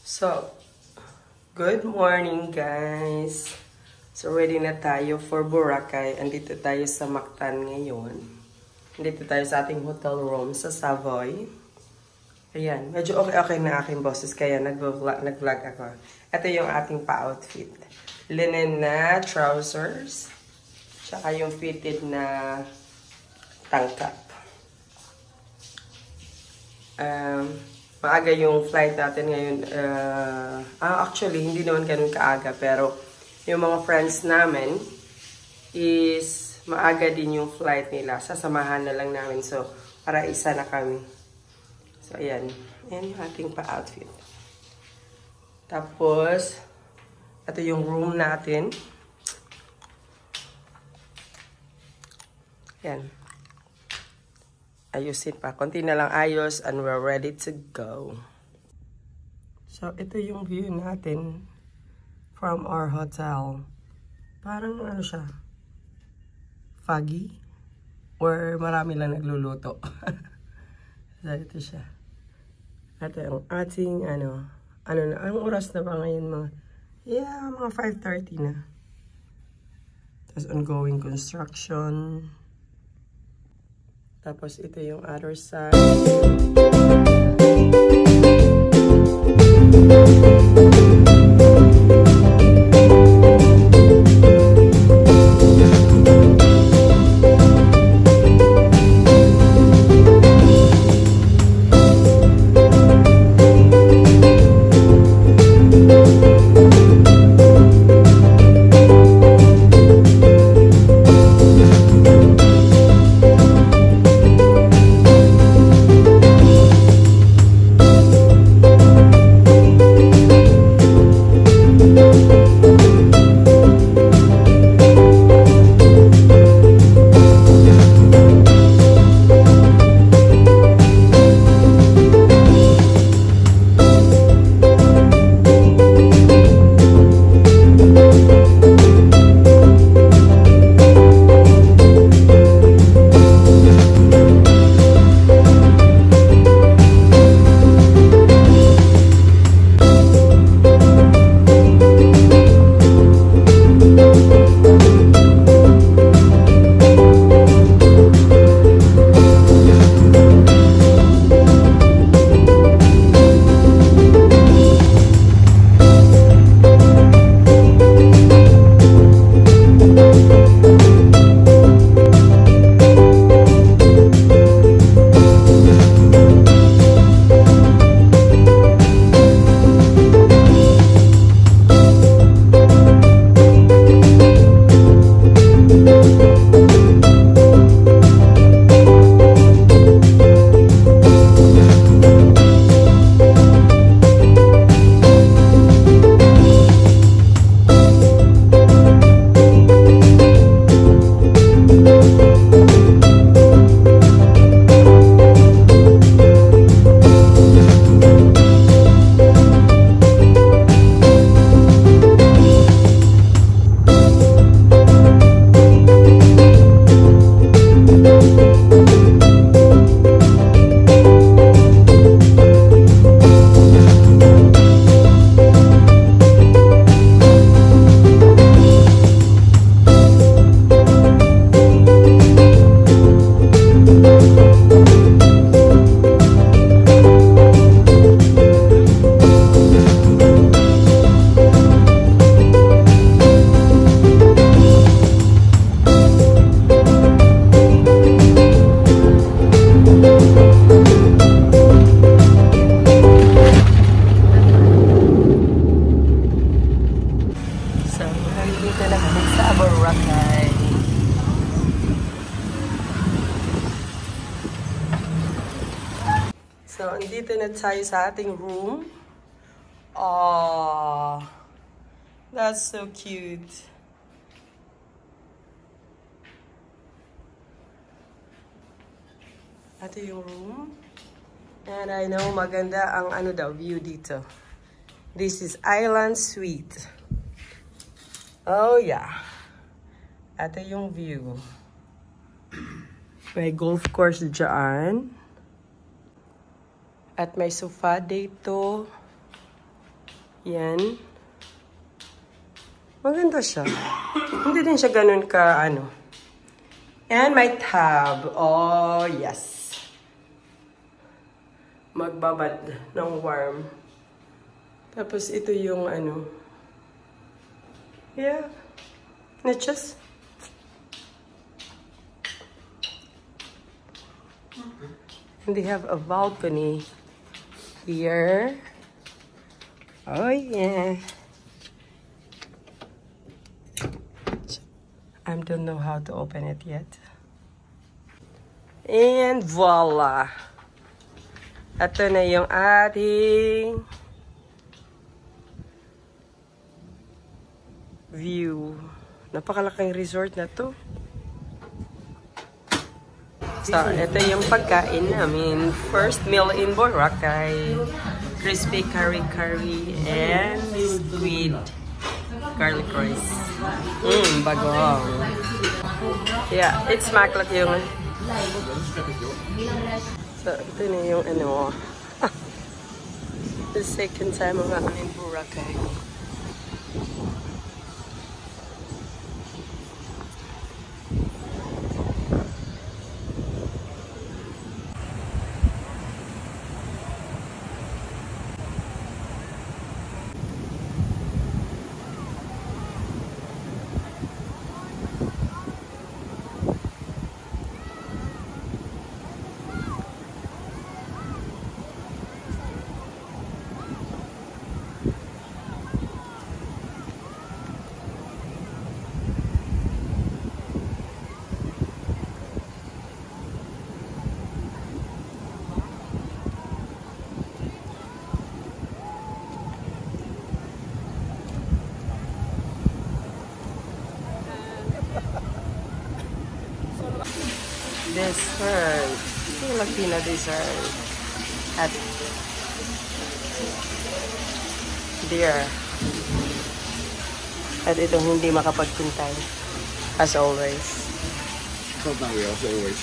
So, good morning guys. So, ready na tayo for Boracay. Andito tayo sa Mactan ngayon. Andito tayo sa ating hotel room sa Savoy. Ayan, medyo okay na aking boses kaya nag-vlog ako. Ito yung ating pa-outfit. Linen na trousers. Tsaka yung fitted na tank top. Maaga yung flight natin ngayon. Actually, hindi naman ganun kaaga. Pero yung mga friends namin is maaga din yung flight nila. Sasamahan na lang namin. So, para isa na kami. So, ayan. Ayan yung ating pa-outfit. Tapos, ito yung room natin. Ayan. Ayusin pa. Konti na lang ayos and we're ready to go. So, ito yung view natin from our hotel. Parang ano siya? Foggy? Or marami lang nagluluto. So, ito siya. Ito yung ating anong oras na ba ngayon mga? Yeah, mga 5:30 na. Tapos ongoing construction. Tapos, ito yung other side. So, andito na tayo sa ating room. Oh, that's so cute. Ito yung room. And I know maganda ang view dito. This is Island Suite. Oh yeah. Ito yung view. May golf course dyan. At may sofa dito. Yan. Maganda siya. Hindi din siya ganun ka, ano. And my tub. Oh, yes. Magbabad ng warm. Tapos ito yung, ano. Yeah. Niches. And they have a balcony here. Oh, yeah. I don't know how to open it yet. And voila! Ito na yung ating view. Napakalaking resort na to. So, ito yung pagkain namin. First meal in Boracay. Crispy kari-kari and squid garlic rice. Bagong. Yeah, it's maklak yung... So, ito na yung ano. The second time nga kami in Boracay. Dessert. Filipino dessert. At dear. At itong hindi makapagpintay. As always. As always.